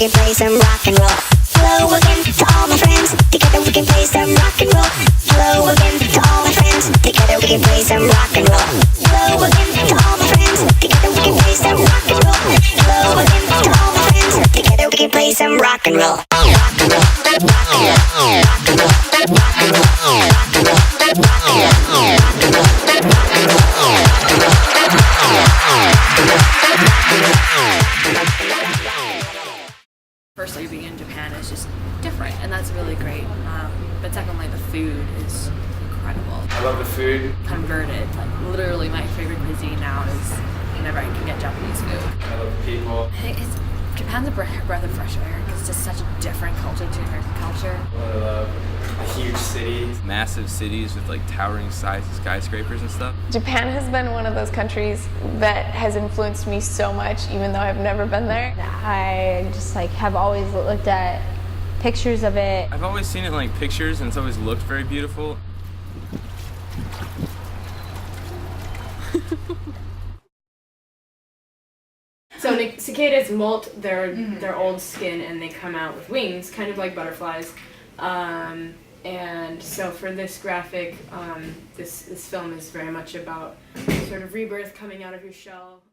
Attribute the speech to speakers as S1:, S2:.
S1: can play some rock and roll. Hello again to all my friends. Together we can play some rock and roll. Hello again to all my friends. Together we can play some rock and roll. Hello again to all my friends. Together we can play some rock and roll. Hello again to all my friends. Together we can play some rock and roll. Rock and roll. Rock and roll. Rock and roll. Rock and roll. Rock and roll. Rock and roll. Rock and roll.
S2: Firstly, being in Japan is just different, and that's really great. But secondly, the food is incredible.
S3: I love the food.
S2: Converted. Like, literally, my favorite cuisine now is whenever I can get Japanese food.
S3: I love the people.
S2: I think Japan's a breath of fresh air. It's just such a different culture to American culture.
S3: I love a huge city.
S4: Massive cities with like towering skyscrapers and stuff.
S5: Japan has been one of those countries that has influenced me so much, even though I've never been there.
S6: I just like have always looked at pictures of it.
S4: I've always seen it in like pictures and it's always looked very beautiful.
S7: So cicadas molt their old skin and they come out with wings, kind of like butterflies. And so for this graphic, this film is very much about sort of rebirth, coming out of your shell.